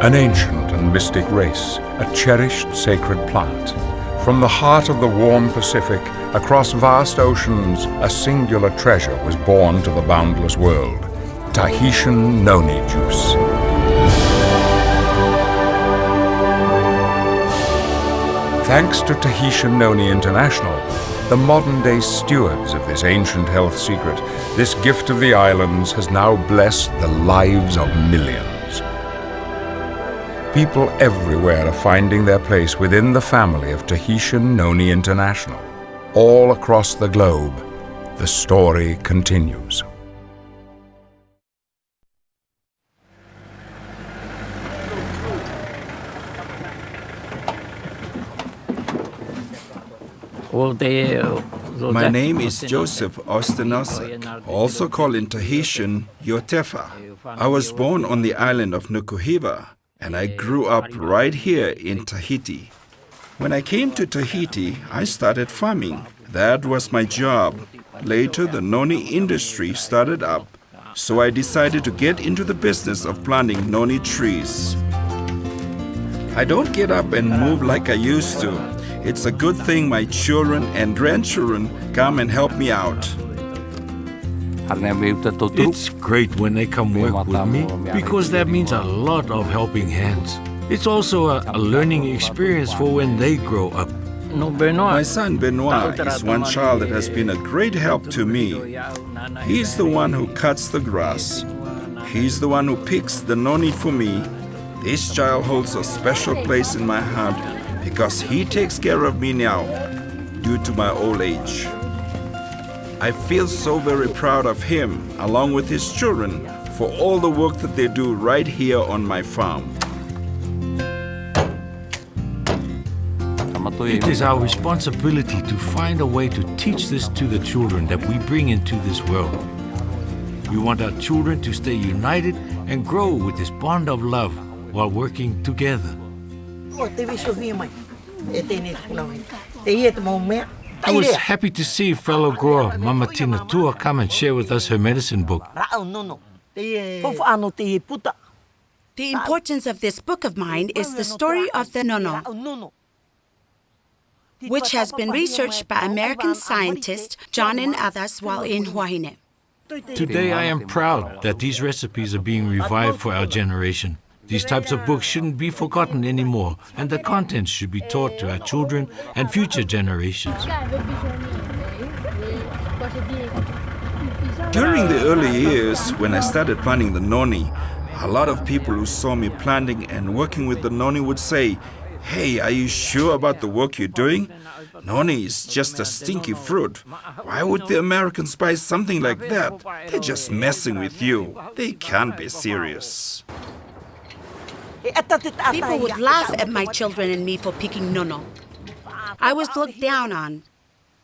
An ancient and mystic race, a cherished sacred plant. From the heart of the warm Pacific, across vast oceans, a singular treasure was born to the boundless world. Tahitian Noni juice. Thanks to Tahitian Noni International, the modern-day stewards of this ancient health secret, this gift of the islands has now blessed the lives of millions. People everywhere are finding their place within the family of Tahitian Noni International. All across the globe, the story continues. My name is Joseph Ostenosek, also called in Tahitian Yotefa. I was born on the island of Nukuhiva, and I grew up right here in Tahiti. When I came to Tahiti, I started farming. That was my job. Later, the noni industry started up, so I decided to get into the business of planting noni trees. I don't get up and move like I used to. It's a good thing my children and grandchildren come and help me out. It's great when they come work with me because that means a lot of helping hands. It's also a learning experience for when they grow up. My son Benoit is one child that has been a great help to me. He's the one who cuts the grass. He's the one who picks the noni for me. This child holds a special place in my heart because he takes care of me now due to my old age. I feel so very proud of him, along with his children, for all the work that they do right here on my farm. It is our responsibility to find a way to teach this to the children that we bring into this world. We want our children to stay united and grow with this bond of love while working together. I was happy to see fellow grower Mama Tina Tua come and share with us her medicine book. The importance of this book of mine is the story of the nono, which has been researched by American scientist John and others while in Huahine. Today I am proud that these recipes are being revived for our generation. These types of books shouldn't be forgotten anymore, and the contents should be taught to our children and future generations. During the early years, when I started planting the noni, a lot of people who saw me planting and working with the noni would say, "Hey, are you sure about the work you're doing? Noni is just a stinky fruit. Why would the Americans buy something like that? They're just messing with you. They can't be serious." People would laugh at my children and me for picking nono. I was looked down on.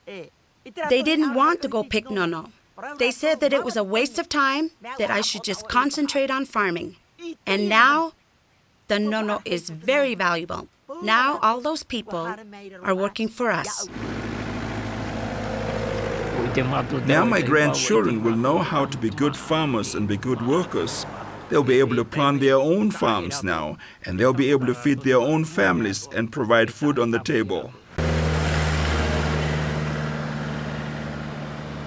They didn't want to go pick nono. They said that it was a waste of time, that I should just concentrate on farming. And now, the nono is very valuable. Now all those people are working for us. Now my grandchildren will know how to be good farmers and be good workers. They'll be able to plant their own farms now, and they'll be able to feed their own families and provide food on the table.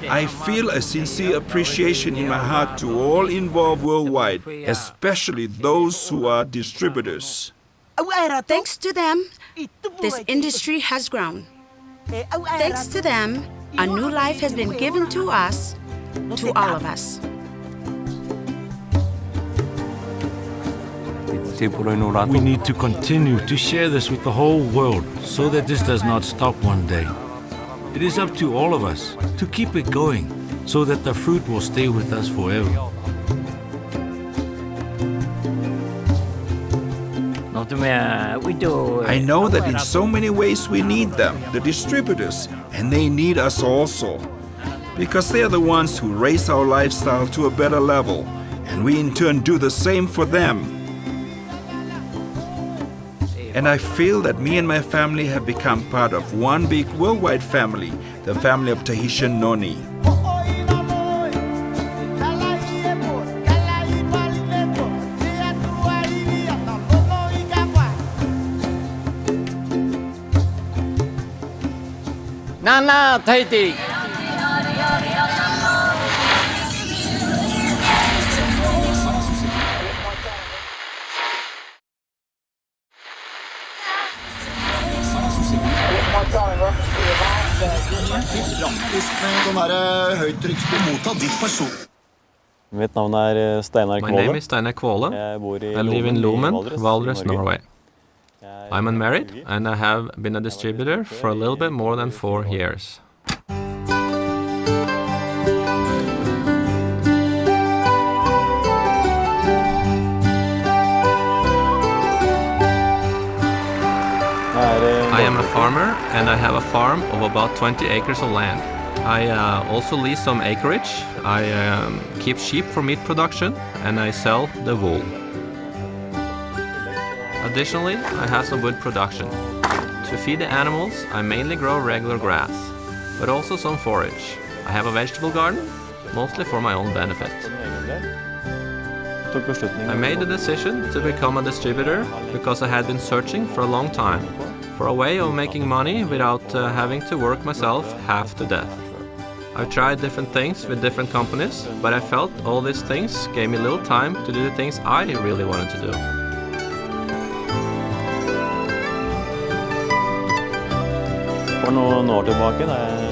I feel a sincere appreciation in my heart to all involved worldwide, especially those who are distributors. Thanks to them, this industry has grown. Thanks to them, a new life has been given to us, to all of us. We need to continue to share this with the whole world so that this does not stop one day. It is up to all of us to keep it going so that the fruit will stay with us forever. I know that in so many ways we need them, the distributors, and they need us also. because they are the ones who raise our lifestyle to a better level, and we in turn do the same for them. And I feel that me and my family have become part of one big worldwide family, the family of Tahitian Noni. Nana Tahiti! Mitt navn Steinar My Kvåle. name is Steinar Kvåle. I live in Lomen, Valdres, Norway. I'm unmarried and I have been a distributor for a little bit more than 4 years. I am a farmer and I have a farm of about 20 acres of land. I also lease some acreage. I keep sheep for meat production and I sell the wool. Additionally, I have some wood production. To feed the animals, I mainly grow regular grass, but also some forage. I have a vegetable garden, mostly for my own benefit. I made the decision to become a distributor because I had been searching for a long time for a way of making money without having to work myself half to death. I've tried different things with different companies, but I felt all these things gave me little time to do the things I really wanted to do.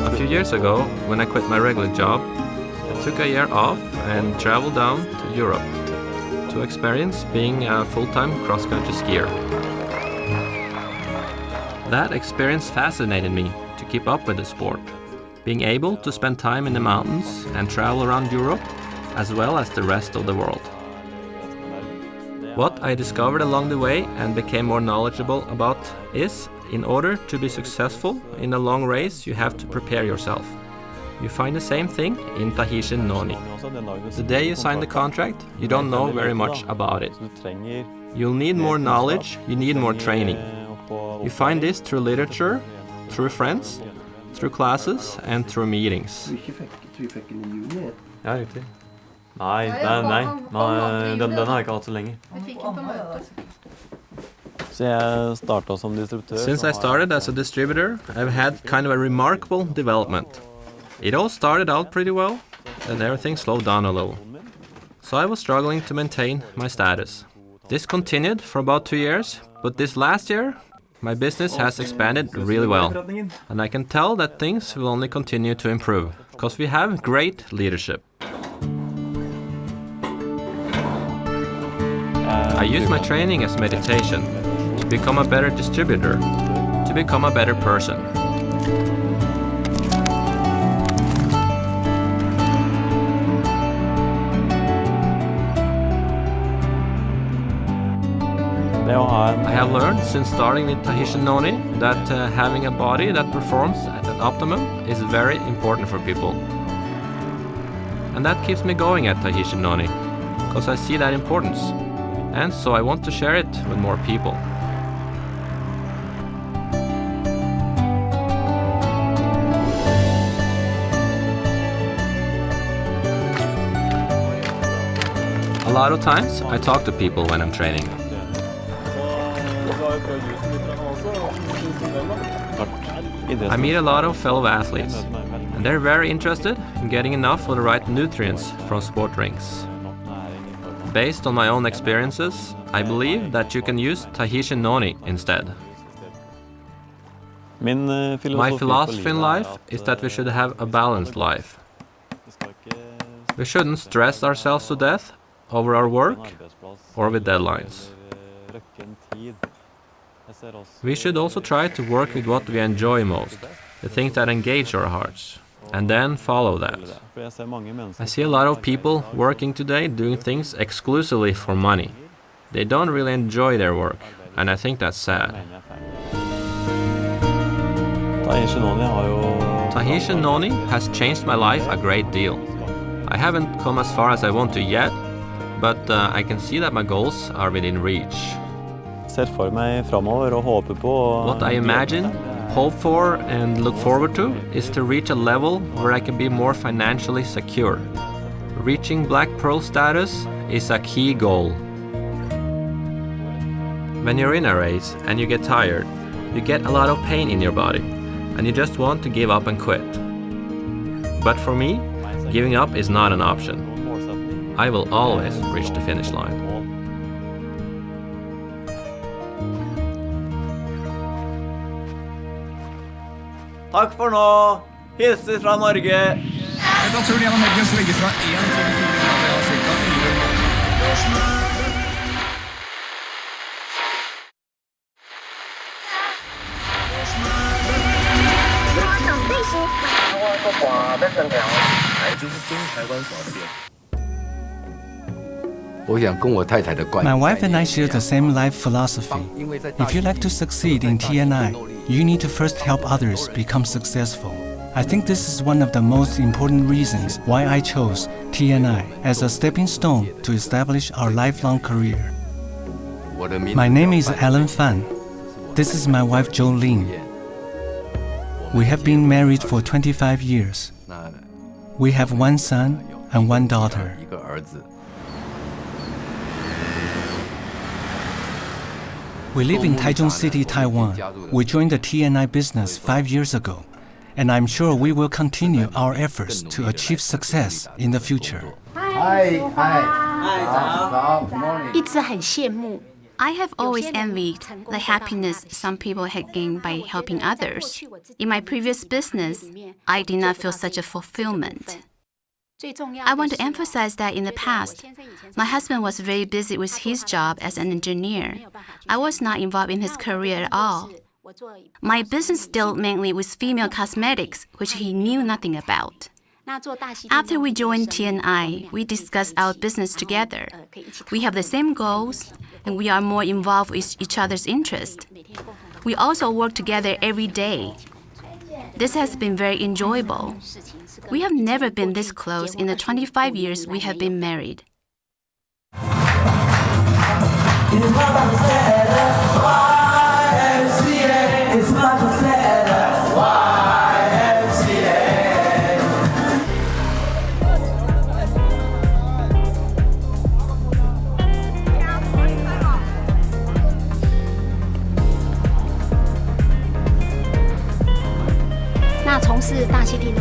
A few years ago, when I quit my regular job, I took a year off and traveled down to Europe to experience being a full-time cross-country skier. That experience fascinated me to keep up with the sport, being able to spend time in the mountains and travel around Europe as well as the rest of the world. What I discovered along the way and became more knowledgeable about is, in order to be successful in a long race, you have to prepare yourself. You find the same thing in Tahitian Noni. The day you sign the contract, you don't know very much about it. You'll need more knowledge, you need more training. You find this through literature, through friends, through classes and through meetings. Ja, riktig. Nei, den har jeg ikke hatt så lenge. Så jeg startet som distributør. Since I started as a distributor, I've had kind of a remarkable development. It all started out pretty well, then everything slowed down a little. So I was struggling to maintain my status. This continued for about 2 years, but this last year, my business has expanded really well. And I can tell that things will only continue to improve, because we have great leadership. I use my training as meditation to become a better distributor, to become a better person. I have learned since starting with Tahitian Noni that having a body that performs at an optimum is very important for people. And that keeps me going at Tahitian Noni, because I see that importance. And so I want to share it with more people. A lot of times I talk to people when I'm training. I meet a lot of fellow athletes, and they're very interested in getting enough of the right nutrients from sport drinks. Based on my own experiences, I believe that you can use Tahitian Noni instead. My philosophy in life is that we should have a balanced life. We shouldn't stress ourselves to death over our work or with deadlines. We should also try to work with what we enjoy most, the things that engage our hearts, and then follow that. I see a lot of people working today doing things exclusively for money. They don't really enjoy their work, and I think that's sad. Tahitian Noni has changed my life a great deal. I haven't come as far as I want to yet, but I can see that my goals are within reach. Ser for meg framover og håper på What I imagine, hope for, and look forward to is to reach a level where I can be more financially secure. Reaching Black Pearl status is a key goal. When you're in a race and you get tired, you get a lot of pain in your body, and you just want to give up and quit. But for me, giving up is not an option. I will always reach the finish line. Takk for nå! Hilser fra Norge! Da turen gjennom helgen så ligger fra 1 til 4 grader av cirka 4. My wife and I share the same life philosophy. If you like to succeed in TNI, you need to first help others become successful. I think this is one of the most important reasons why I chose TNI as a stepping stone to establish our lifelong career. My name is Alan Fan. This is my wife Jolene. We have been married for 25 years. We have one son and one daughter. We live in Taichung City, Taiwan. We joined the TNI business 5 years ago, and I'm sure we will continue our efforts to achieve success in the future. I have always envied the happiness some people had gained by helping others. In my previous business, I did not feel such a fulfillment. I want to emphasize that in the past, my husband was very busy with his job as an engineer. I was not involved in his career at all. My business dealt mainly with female cosmetics, which he knew nothing about. After we joined TNI, we discussed our business together. We have the same goals, and we are more involved with each other's interests. We also work together every day. This has been very enjoyable. We have never been this close in the 25 years we have been married.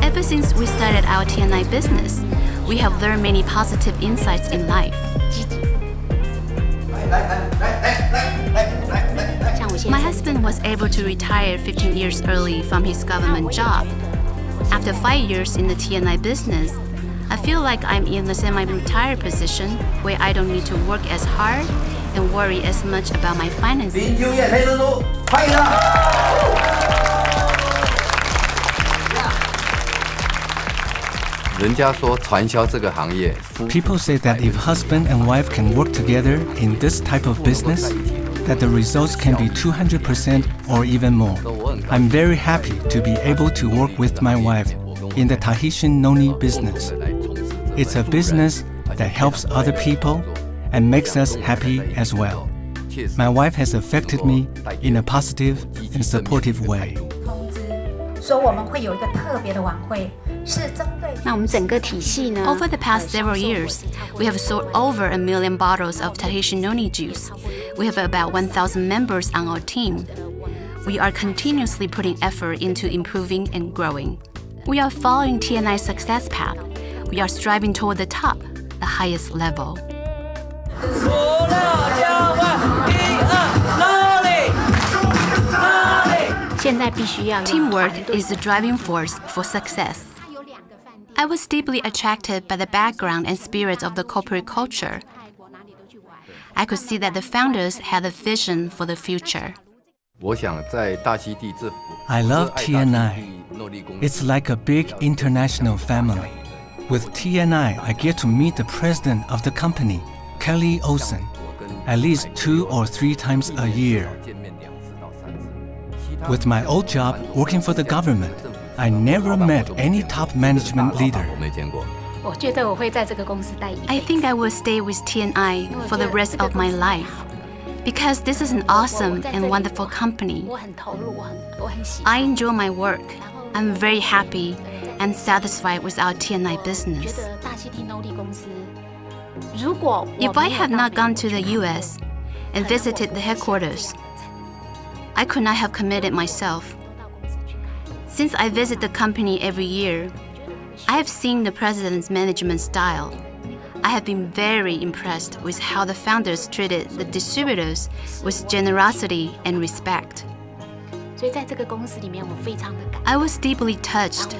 Ever since we started our TNI business, we have learned many positive insights in life. My husband was able to retire 15 years early from his government job. After 5 years in the TNI business, I feel like I'm in the semi-retired position where I don't need to work as hard and worry as much about my finances. People say that if husband and wife can work together in this type of business, that the results can be 200% or even more. I'm very happy to be able to work with my wife in the Tahitian Noni business. It's a business that helps other people and makes us happy as well. My wife has affected me in a positive and supportive way. Over the past several years, we have sold over 1 million bottles of Tahitian Noni juice. We have about 1,000 members on our team. We are continuously putting effort into improving and growing. We are following TNI's success path. We are striving toward the top, the highest level. Teamwork is the driving force for success. I was deeply attracted by the background and spirit of the corporate culture. I could see that the founders had a vision for the future. I love TNI. It's like a big international family. With TNI, I get to meet the president of the company, Kelly Olsen, at least 2 or 3 times a year. With my old job working for the government, I never met any top management leader. I think I will stay with TNI for the rest of my life because this is an awesome and wonderful company. I enjoy my work. I'm very happy and satisfied with our TNI business. If I had not gone to the US and visited the headquarters, I could not have committed myself. Since I visit the company every year, I have seen the president's management style. I have been very impressed with how the founders treated the distributors with generosity and respect. I was deeply touched.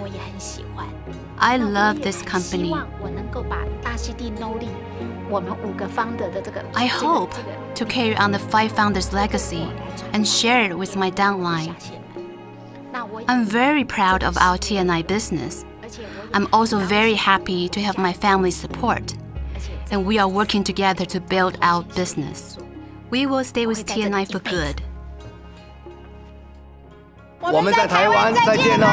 I love this company. I hope to carry on the 5 founders' legacy and share it with my downline. I'm very proud of our TNI business. I'm also very happy to have my family's support, and we are working together to build our business. We will stay with TNI for good. 我们在台湾再见哦。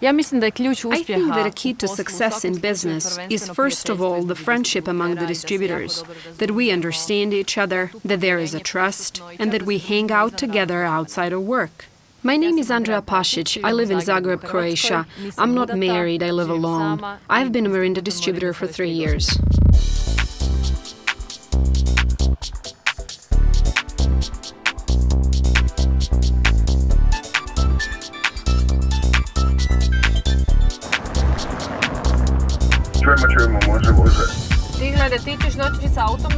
I think that a key to success in business is, first of all, the friendship among the distributors, that we understand each other, that there is a trust, and that we hang out together outside of work. My name is Andrea Pasic. I live in Zagreb, Croatia. I'm not married, I live alone. I've been a Mirinda distributor for 3 years.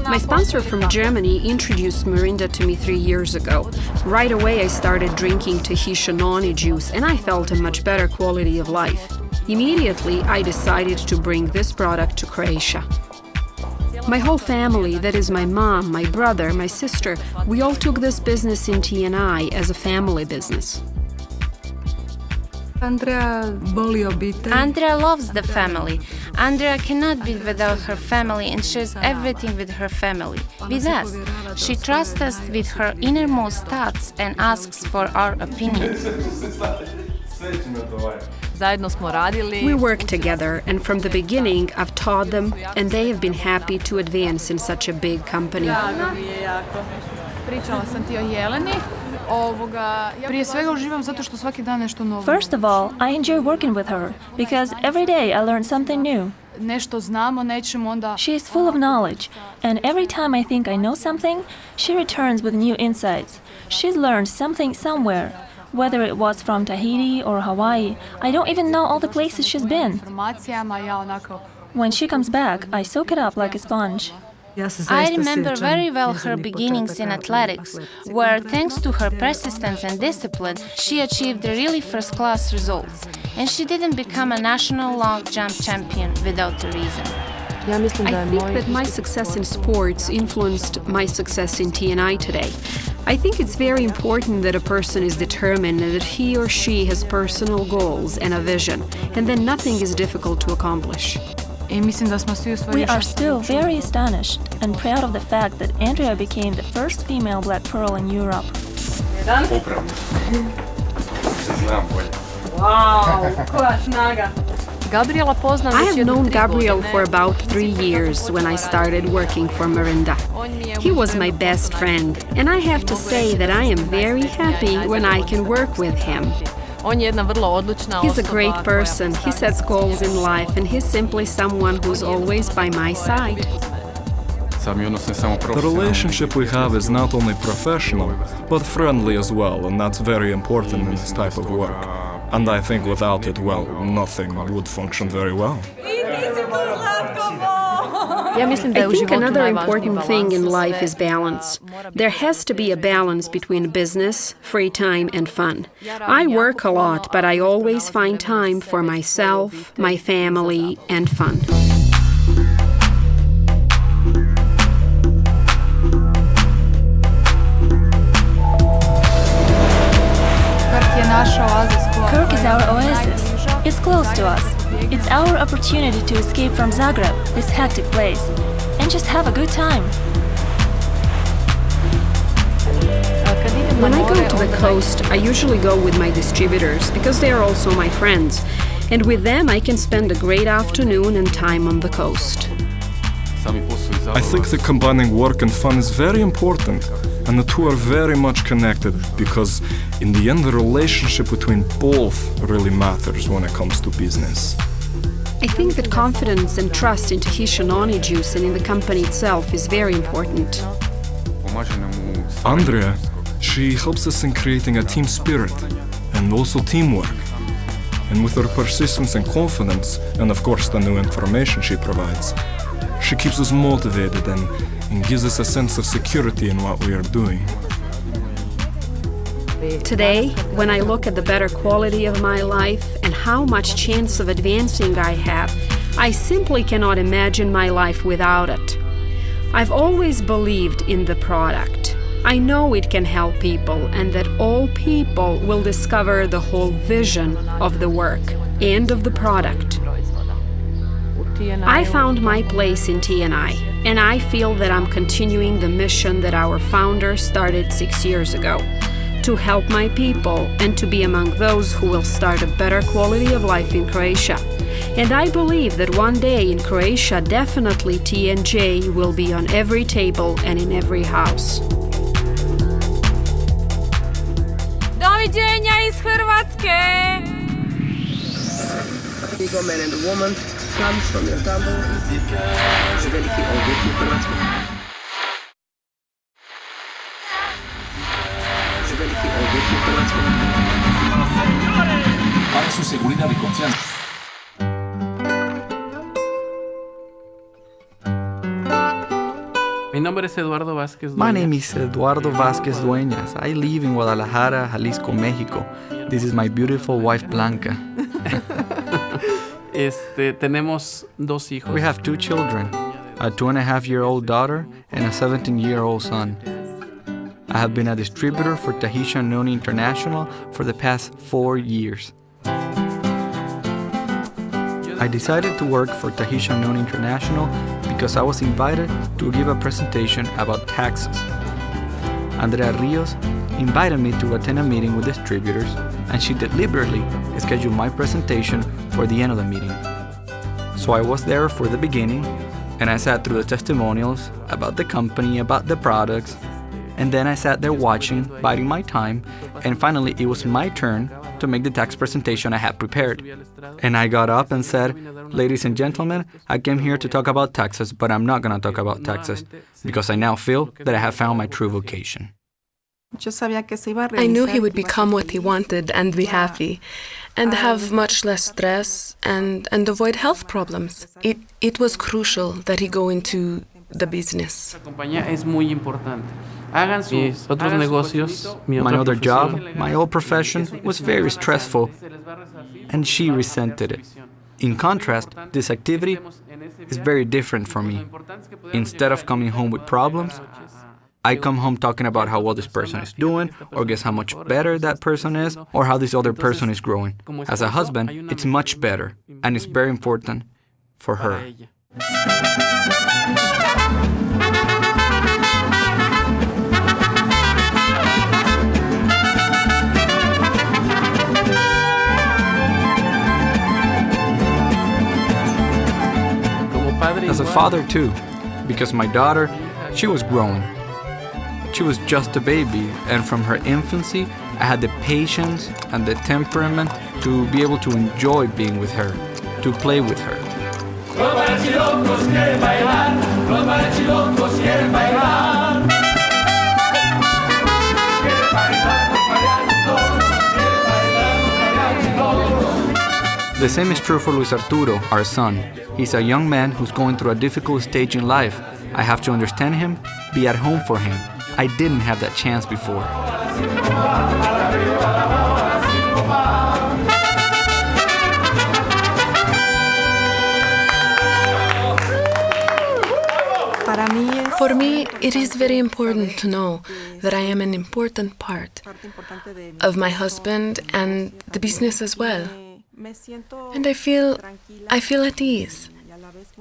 My sponsor from Germany introduced Mirinda to me 3 years ago. Right away I started drinking Tahitian Noni juice and I felt a much better quality of life. Immediately I decided to bring this product to Croatia. My whole family, that is my mom, my brother, my sister, we all took this business in TNI as a family business. Andrea loves the family. Andrea cannot be without her family and shares everything with her family, with us. She trusts us with her innermost thoughts and asks for our opinion. We work together, and from the beginning I've taught them, and they have been happy to advance in such a big company. First of all, I enjoy working with her because every day I learn something new. She is full of knowledge, and every time I think I know something, she returns with new insights. She's learned something somewhere, whether it was from Tahiti or Hawaii. I don't even know all the places she's been. When she comes back, I soak it up like a sponge. I remember very well her beginnings in athletics, where thanks to her persistence and discipline, she achieved really first-class results. And she didn't become a national long jump champion without a reason. I think that my success in sports influenced my success in TNI today. I think it's very important that a person is determined and that he or she has personal goals and a vision, and then nothing is difficult to accomplish. We are still very astonished and proud of the fact that Andrea became the first female black pearl in Europe. I have known Gabriel for about 3 years when I started working for Mirinda. He was my best friend, and I have to say that I am very happy when I can work with him. He's a great person, he sets goals in life, and he's simply someone who's always by my side. The relationship we have is not only professional, but friendly as well, and that's very important in this type of work. And I think without it, well, nothing would function very well. I think another important thing in life is balance. There has to be a balance between business, free time, and fun. I work a lot, but I always find time for myself, my family, and fun. is our oasis. It's close to us. It's our opportunity to escape from Zagreb, this hectic place, and just have a good time. When I go to the coast, I usually go with my distributors because they are also my friends. And with them, I can spend a great afternoon and time on the coast. I think that combining work and fun is very important, and the two are very much connected because in the end the relationship between both really matters when it comes to business. I think that confidence and trust in Tahitian Noni juice and in the company itself is very important. Andrea, she helps us in creating a team spirit and also teamwork. And with her persistence and confidence, and of course the new information she provides, she keeps us motivated and gives us a sense of security in what we are doing. Today, when I look at the better quality of my life and how much chance of advancing I have, I simply cannot imagine my life without it. I've always believed in the product. I know it can help people and that all people will discover the whole vision of the work and of the product. I found my place in TNI, and I feel that I'm continuing the mission that our founder started 6 years ago, to help my people and to be among those who will start a better quality of life in Croatia. And I believe that one day in Croatia, definitely TNJ will be on every table and in every house. Doviđenja iz Hrvatske! Ego man and a woman comes from Istanbul. Veliki odvjetnik u Hrvatskoj. Veliki odvjetnik u Hrvatskoj. Para su seguridad y confianza. My name is Eduardo Vázquez Dueñas. I live in Guadalajara, Jalisco, Mexico. This is my beautiful wife Blanca. Tenemos dos hijos. We have 2 children, a 2.5-year-old daughter and a 17-year-old son. I have been a distributor for Tahitian Noni International for the past 4 years. I decided to work for Tahitian Noni International because I was invited to give a presentation about taxes. Andrea Rios invited me to attend a meeting with distributors, and she deliberately scheduled my presentation for the end of the meeting. So I was there for the beginning, and I sat through the testimonials about the company, about the products, and then I sat there watching, biding my time, and finally it was my turn to make the tax presentation I had prepared. And I got up and said, "Ladies and gentlemen, I came here to talk about taxes, but I'm not going to talk about taxes, because I now feel that I have found my true vocation." I knew he would become what he wanted and be happy, and have much less stress and avoid health problems. It was crucial that he go into the business. My other job, my old profession, was very stressful, and she resented it. In contrast, this activity is very different for me. Instead of coming home with problems, I come home talking about how well this person is doing, or guess how much better that person is, or how this other person is growing. As a husband, it's much better, and it's very important for her. As a father too, because my daughter, she was growing. She was just a baby, and from her infancy, I had the patience and the temperament to be able to enjoy being with her, to play with her. The same is true for Luis Arturo, our son. He's a young man who's going through a difficult stage in life. I have to understand him, be at home for him. I didn't have that chance before. For me, it is very important to know that I am an important part of my husband and the business as well. And I feel at ease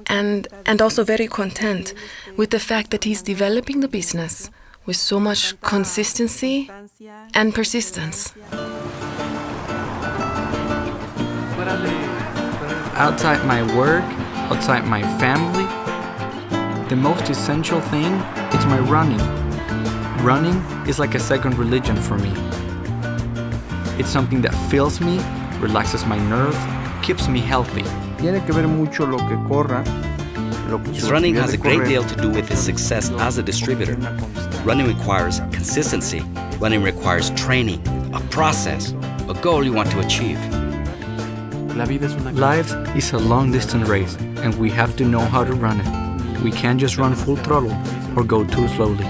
and also very content with the fact that he's developing the business with so much consistency and persistence. Outside my work, outside my family, the most essential thing is my running. Running is like a second religion for me. It's something that fills me, relaxes my nerves, keeps me healthy. His running has a great deal to do with his success as a distributor. Running requires consistency. Running requires training, a process, a goal you want to achieve. Life is a long-distance race, and we have to know how to run it. We can't just run full throttle or go too slowly.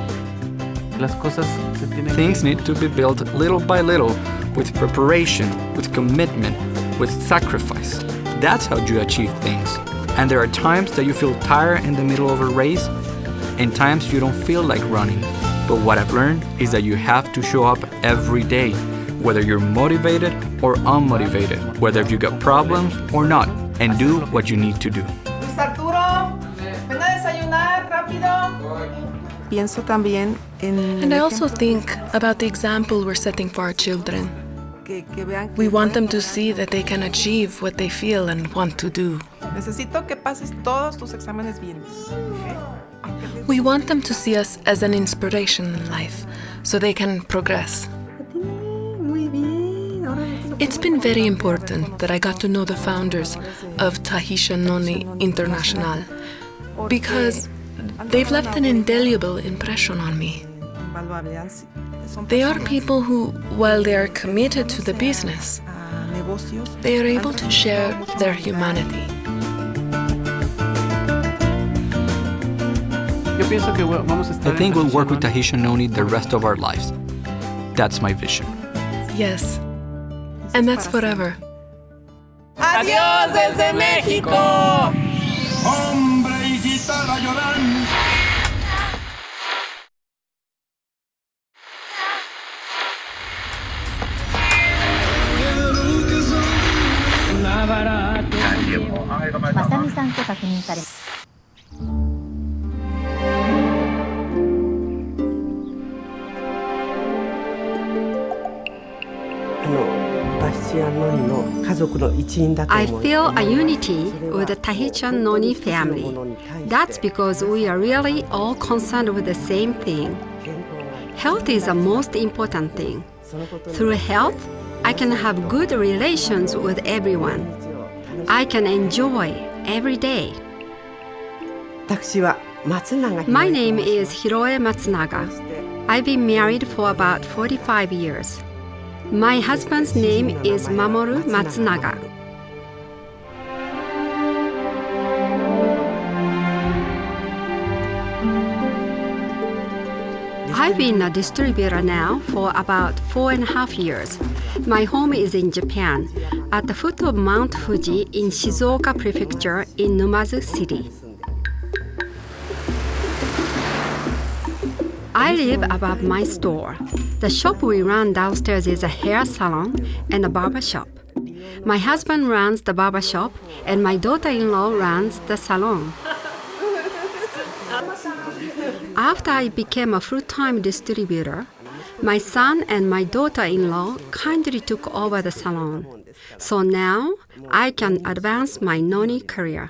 Things need to be built little by little, with preparation, with commitment, with sacrifice. That's how you achieve things. And there are times that you feel tired in the middle of a race, and times you don't feel like running. But what I've learned is that you have to show up every day, whether you're motivated or unmotivated, whether you got problems or not, and do what you need to do. And I also think about the example we're setting for our children. We want them to see that they can achieve what they feel and want to do. We want them to see us as an inspiration in life, so they can progress. It's been very important that I got to know the founders of Tahitian Noni International, because they've left an indelible impression on me. They are people who, while they are committed to the business, they are able to share their humanity. I think we'll work with Tahitian Noni the rest of our lives. That's my vision. Yes, and that's forever. Adiós desde México. Hombre y guitarra llorando. I feel a unity with the Tahitian Noni family. That's because we are really all concerned with the same thing. Health is the most important thing. Through health, I can have good relations with everyone. I can enjoy every day. My name is Hiroe Matsunaga. I've been married for about 45 years. My husband's name is Mamoru Matsunaga. I've been a distributor now for about 4.5 years. My home is in Japan, at the foot of Mount Fuji in Shizuoka Prefecture in Numazu City. I live above my store. The shop we run downstairs is a hair salon and a barber shop. My husband runs the barber shop, and my daughter-in-law runs the salon. After I became a full-time distributor, my son and my daughter-in-law kindly took over the salon. So now I can advance my Noni career.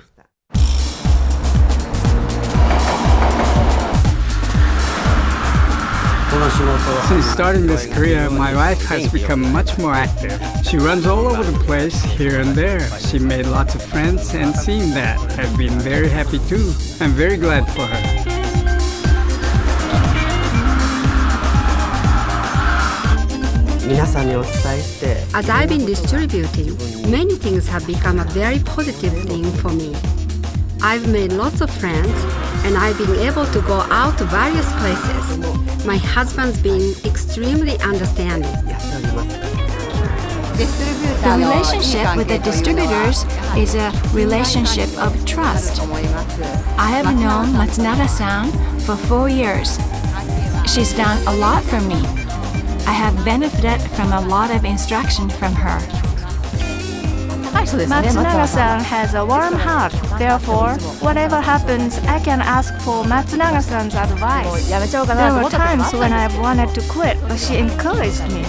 Since starting this career, my wife has become much more active. She runs all over the place, here and there. She made lots of friends, and seeing that, I've been very happy too. I'm very glad for her. As I've been distributing, many things have become a very positive thing for me. I've made lots of friends, and I've been able to go out to various places. My husband's been extremely understanding. The relationship with the distributors is a relationship of trust. I have known Matsunaga-san for 4 years. She's done a lot for me. I have benefited from a lot of instruction from her. Matsunaga-san has a warm heart. Therefore, whatever happens, I can ask for Matsunaga-san's advice. There were times when I've wanted to quit, but she encouraged me.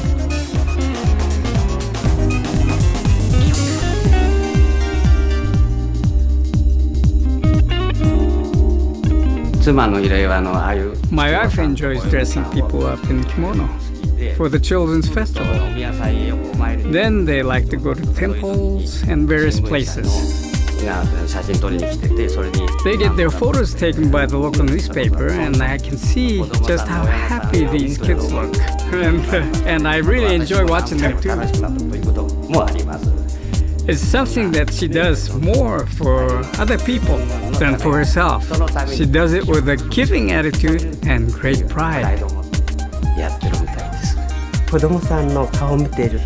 My wife enjoys dressing people up in kimono for the children's festival. Then they like to go to temples and various places. They get their photos taken by the local newspaper, and I can see just how happy these kids look. And I really enjoy watching them too. It's something that she does more for other people than for herself. She does it with a giving attitude and great pride.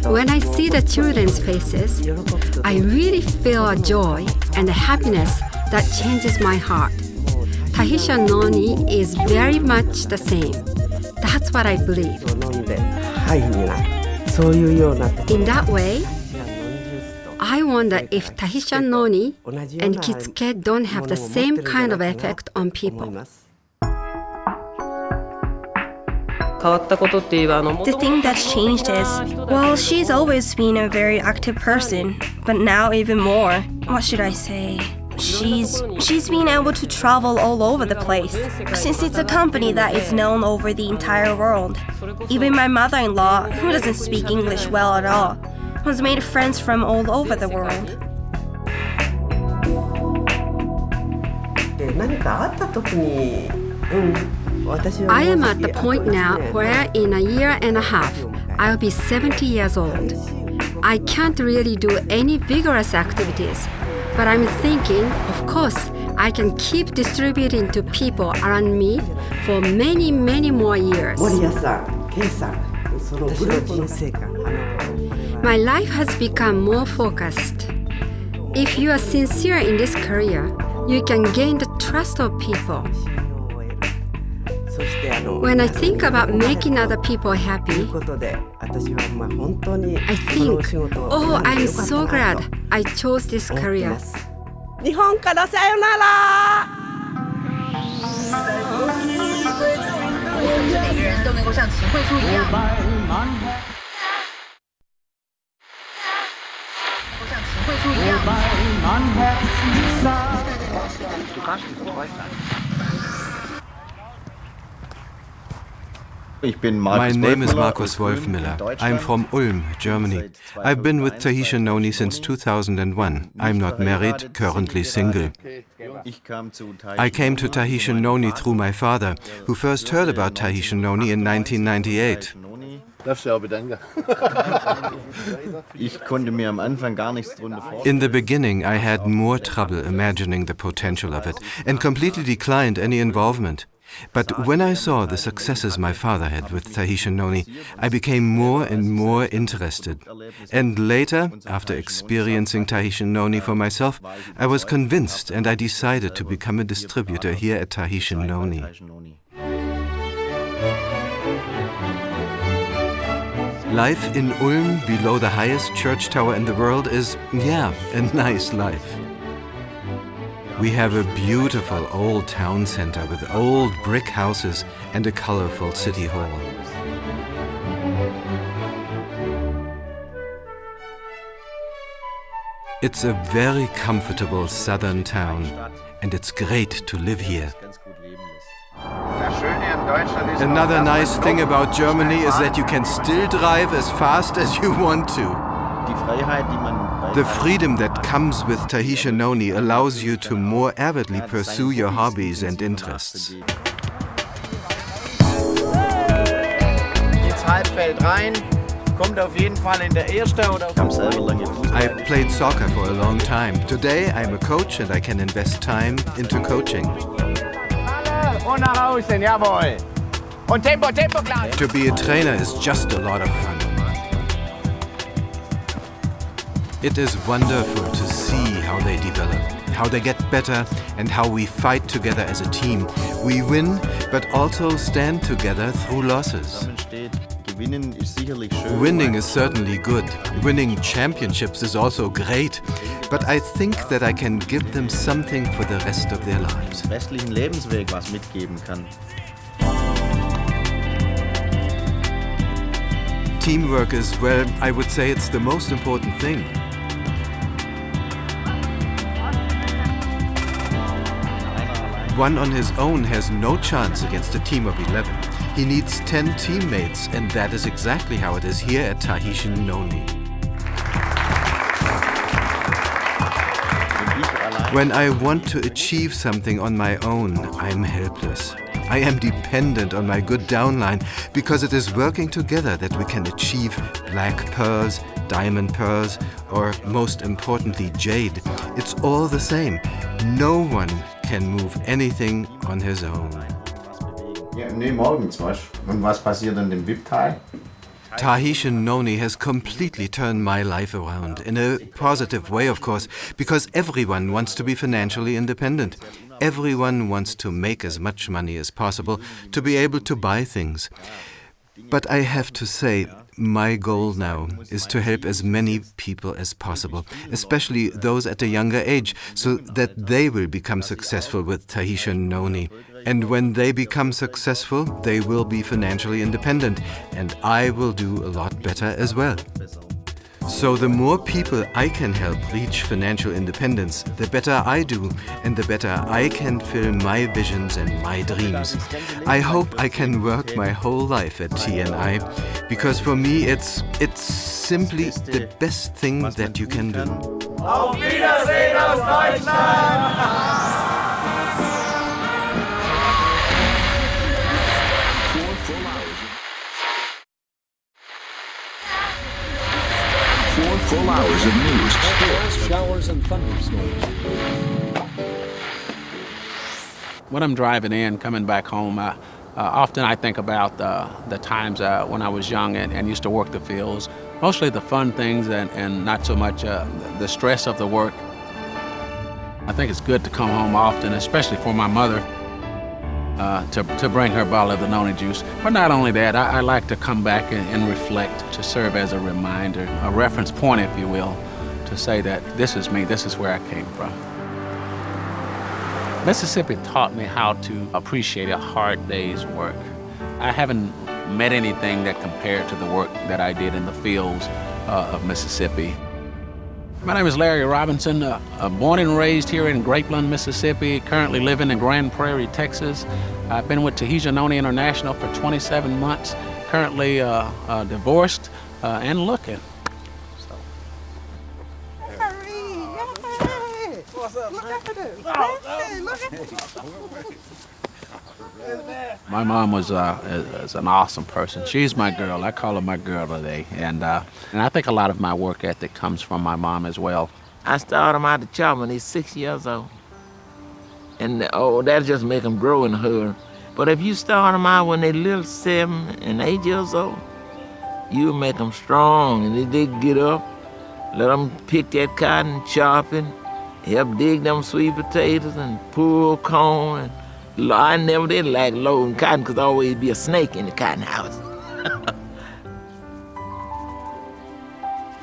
When I see the children's faces, I really feel a joy and a happiness that changes my heart. Tahitian Noni is very much the same. That's what I believe. In that way, I wonder if Tahitian Noni and Kitsuke don't have the same kind of effect on people. The thing that's changed is, well, she's always been a very active person, but now even more. What should I say? She's been able to travel all over the place, since it's a company that is known over the entire world. Even my mother-in-law, who doesn't speak English well at all, has made friends from all over the world. I am at the point now where in a year and a half, I'll be 70 years old. I can't really do any vigorous activities, but I'm thinking, of course, I can keep distributing to people around me for many, many more years. My life has become more focused. If you are sincere in this career, you can gain the trust of people. When I think about making other people happy, I think, oh, I'm so glad I chose this career. 日本からさよなら。每个人都能够像秦桧树一样。像秦桧树一样。My name is Markus Wolfmiller. I'm from Ulm, Germany. I've been with Tahitian Noni since 2001. I'm not married, currently single. I came to Tahitian Noni through my father, who first heard about Tahitian Noni in 1998. In the beginning, I had more trouble imagining the potential of it and completely declined any involvement. But when I saw the successes my father had with Tahitian Noni, I became more and more interested. And later, after experiencing Tahitian Noni for myself, I was convinced and I decided to become a distributor here at Tahitian Noni. Life in Ulm, below the highest church tower in the world, is, yeah, a nice life. We have a beautiful old town center with old brick houses and a colorful city hall. It's a very comfortable southern town, and it's great to live here. Another nice thing about Germany is that you can still drive as fast as you want to. The freedom that comes with Tahitian Noni allows you to more avidly pursue your hobbies and interests. I've played soccer for a long time. Today I'm a coach and I can invest time into coaching. To be a trainer is just a lot of fun. It is wonderful to see how they develop, how they get better, and how we fight together as a team. We win, but also stand together through losses. Winning is certainly good. Winning championships is also great. But I think that I can give them something for the rest of their lives. Restlichen Lebensweg was mitgeben kann. Teamwork is, well, I would say it's the most important thing. One on his own has no chance against a team of 11. He needs 10 teammates, and that is exactly how it is here at Tahitian Noni. When I want to achieve something on my own, I'm helpless. I am dependent on my good downline because it is working together that we can achieve black pearls, diamond pearls, or most importantly, jade. It's all the same. No one can move anything on his own. Und was passiert in dem VIP-Teil? Tahitian Noni has completely turned my life around, in a positive way, of course, because everyone wants to be financially independent. Everyone wants to make as much money as possible to be able to buy things. But I have to say, my goal now is to help as many people as possible, especially those at a younger age, so that they will become successful with Tahitian Noni. And when they become successful, they will be financially independent, and I will do a lot better as well. So the more people I can help reach financial independence, the better I do, and the better I can fill my visions and my dreams. I hope I can work my whole life at TNI, because for me it's simply the best thing that you can do. Auf Wiedersehen aus Deutschland! Full hours of news, sports, showers, and thunderstorms. When I'm driving in, coming back home, often I think about the times when I was young and used to work the fields, mostly the fun things and not so much the stress of the work. I think it's good to come home often, especially for my mother, to bring her bottle of the Noni juice. But not only that, I like to come back and reflect, to serve as a reminder, a reference point, if you will, to say that this is me, this is where I came from. Mississippi taught me how to appreciate a hard day's work. I haven't met anything that compared to the work that I did in the fields of Mississippi. My name is Larry Robinson, born and raised here in Grapeland, Mississippi, currently living in Grand Prairie, Texas. I've been with Tahitian Noni International for 27 months, currently divorced and looking. My mom was is an awesome person. She's my girl. I call her my girl today. And I think a lot of my work ethic comes from my mom as well. I started him out the child when he's 6 years old. And that just make them grow in her. But if you start them out when they're little 7 and 8 years old, you make them strong. And they get up, let them pick that cotton, chop it, help dig them sweet potatoes and pull corn. And I never did like loading cotton because there always be a snake in the cotton house.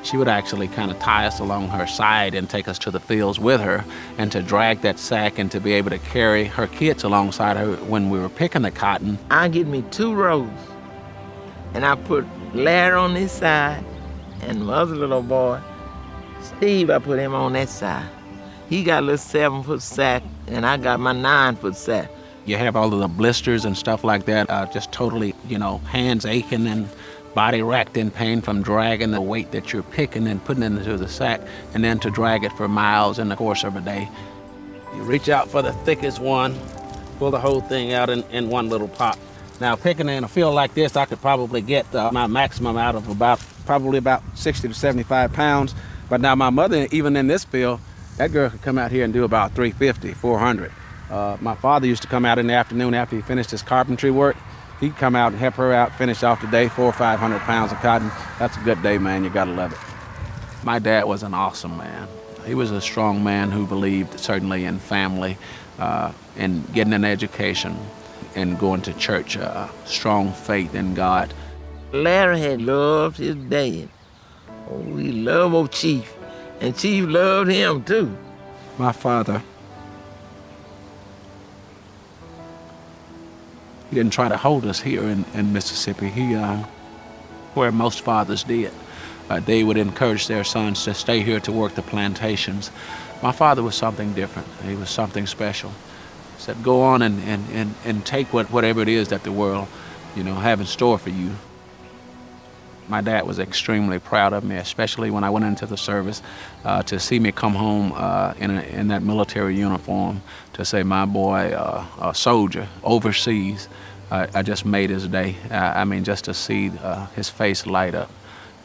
She would actually kind of tie us along her side and take us to the fields with her and to drag that sack and to be able to carry her kids alongside her when we were picking the cotton. I get me 2 rows and I put Larry on this side and my other little boy, Steve, I put him on that side. He got a little 7-foot sack and I got my 9-foot sack. You have all of the blisters and stuff like that, just totally, hands aching and body racked in pain from dragging the weight that you're picking and putting into the sack, and then to drag it for miles in the course of a day. You reach out for the thickest one, pull the whole thing out in one little pop. Now, picking in a field like this, I could probably get my maximum out of probably about 60 to 75 pounds. But now my mother, even in this field, that girl could come out here and do about 350, 400. My father used to come out in the afternoon after he finished his carpentry work. He'd come out and help her out, finish off the day, 400 or 500 pounds of cotton. That's a good day, man. You gotta love it. My dad was an awesome man. He was a strong man who believed certainly in family, in getting an education, and going to church, strong faith in God. Larry had loved his dad. Oh, he loved old Chief, and Chief loved him too. My father, he didn't try to hold us here in Mississippi. He, where most fathers did. They would encourage their sons to stay here to work the plantations. My father was something different. He was something special. He said, go on and take whatever it is that the world, have in store for you. My dad was extremely proud of me, especially when I went into the service, to see me come home in that military uniform, to say, my boy, a soldier, overseas. I just made his day. I mean, just to see his face light up,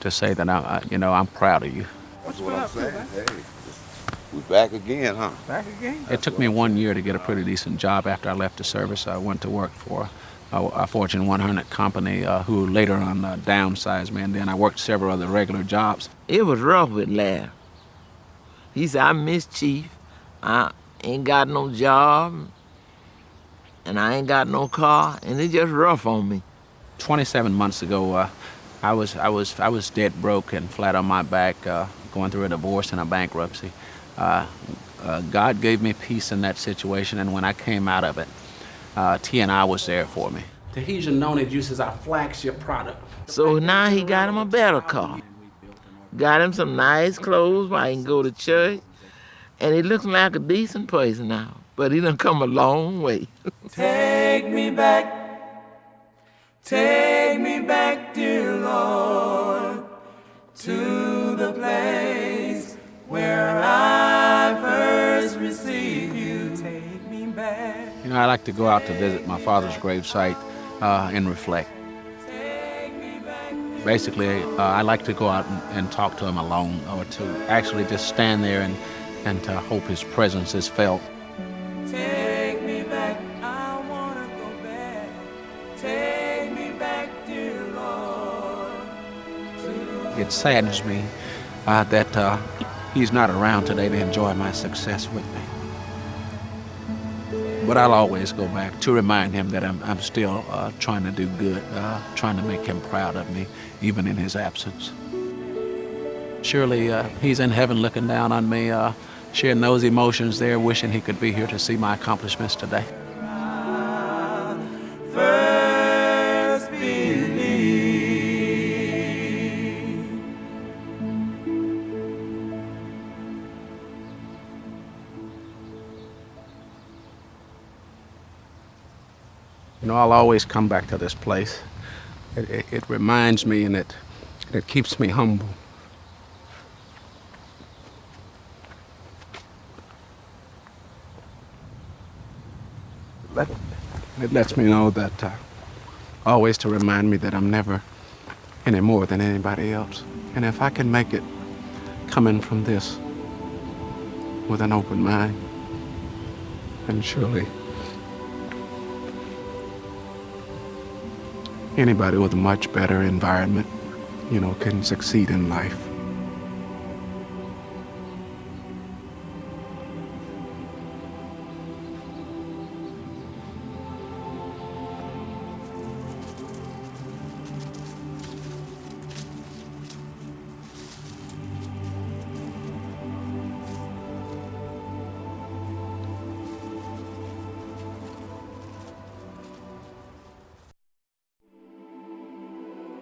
to say that I'm proud of you. That's what I'm saying. Hey, we're back again, huh? Back again? It took me 1 year to get a pretty decent job after I left the service. I went to work for a Fortune 100 company who later on downsized me, and then I worked several other regular jobs. It was rough with Larry. He said, I miss Chief. I ain't got no job, and I ain't got no car, and it's just rough on me. 27 months ago, I was dead broke and flat on my back, going through a divorce and a bankruptcy. God gave me peace in that situation, and when I came out of it, T&I was there for me. Tahitian Noni juice is our flagship product. So now he got him a better car. Got him some nice clothes where he can go to church, and he looks like a decent person now. But he done come a long way. Take me back, dear Lord, to the place where I first received you. Take me back. I like to go out to visit my father's gravesite and reflect. Basically, I like to go out and talk to him alone, or to actually just stand there and to hope his presence is felt. Take me back, I wanna go back. Take me back, dear Lord. It saddens me that he's not around today to enjoy my success with me. But I'll always go back to remind him that I'm still trying to do good, trying to make him proud of me, even in his absence. Surely he's in heaven looking down on me, sharing those emotions there, wishing he could be here to see my accomplishments today. First believe. I'll always come back to this place. It reminds me, and it keeps me humble. It lets me know that, always to remind me that I'm never any more than anybody else. And if I can make it coming from this with an open mind, then surely anybody with a much better environment, can succeed in life.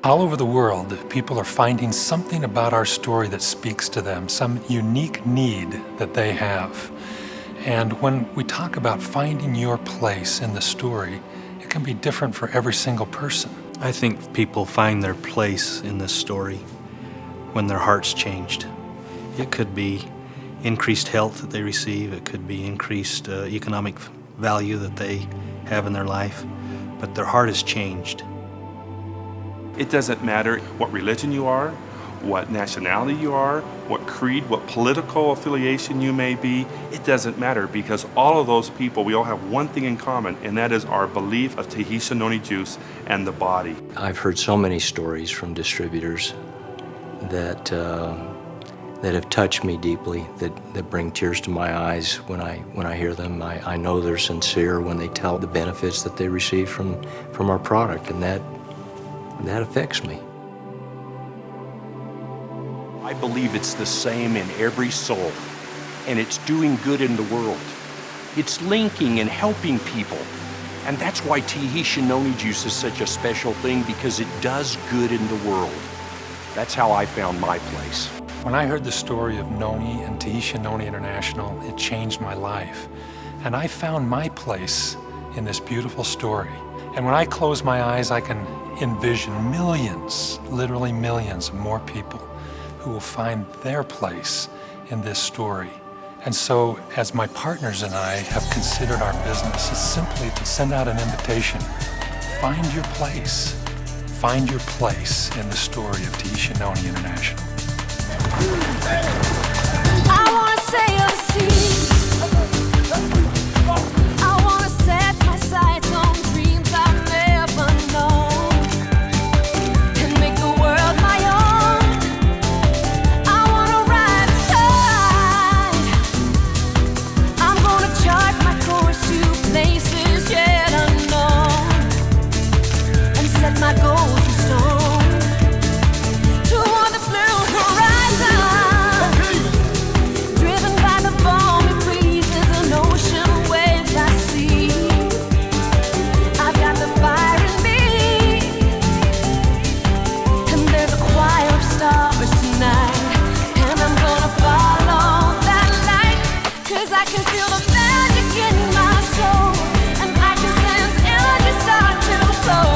All over the world, people are finding something about our story that speaks to them, some unique need that they have. And when we talk about finding your place in the story, it can be different for every single person. I think people find their place in this story when their heart's changed. It could be increased health that they receive, it could be increased economic value that they have in their life, but their heart has changed. It doesn't matter what religion you are, what nationality you are, what creed, what political affiliation you may be. It doesn't matter, because all of those people, we all have one thing in common, and that is our belief of Tahitian Noni juice and the body. I've heard so many stories from distributors that that have touched me deeply, that bring tears to my eyes when I hear them. I know they're sincere when they tell the benefits that they receive from our product, and that affects me. I believe it's the same in every soul, and it's doing good in the world. It's linking and helping people. And that's why Tahitian Noni juice is such a special thing, because it does good in the world. That's how I found my place. When I heard the story of Noni and Tahitian Noni International, it changed my life. And I found my place in this beautiful story. And when I close my eyes, I can envision millions, literally millions of more people who will find their place in this story. And so, as my partners and I have considered our business, it's simply to send out an invitation. Find your place. Find your place in the story of Tahitian Noni International. I wanna sail the seas. I wanna set my sights on dreams I've never known, and make the world my own. I wanna ride the tide. I'm gonna chart my course to places yet unknown, and set my goals in stone toward the blue horizon. Driven by the balmy breezes and ocean waves I see, I've got the fire in me, and there's a choir of stars tonight, and I'm gonna follow that light, 'cause I can feel the magic in my soul, and I can sense energy start to flow,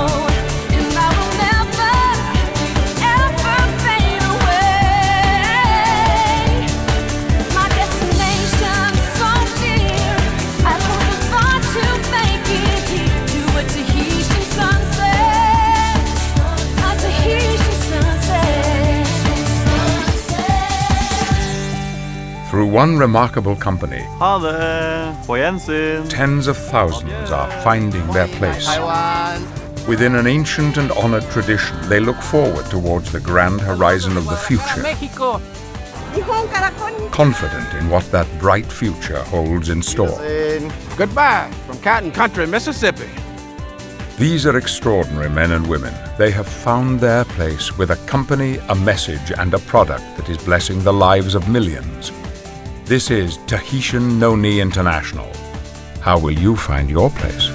and I will never, ever fade away. My destination's so near, I've come so far to make it here, to a Tahitian sunset, a Tahitian sunset. Through one remarkable company, Jensen. tens of thousands are finding their place. Within an ancient and honored tradition, they look forward towards the grand horizon of the future, Mexico. confident in what that bright future holds in store. Goodbye from Cotton Country, Mississippi. These are extraordinary men and women. They have found their place with a company, a message, and a product that is blessing the lives of millions. This is Tahitian Noni International. How will you find your place?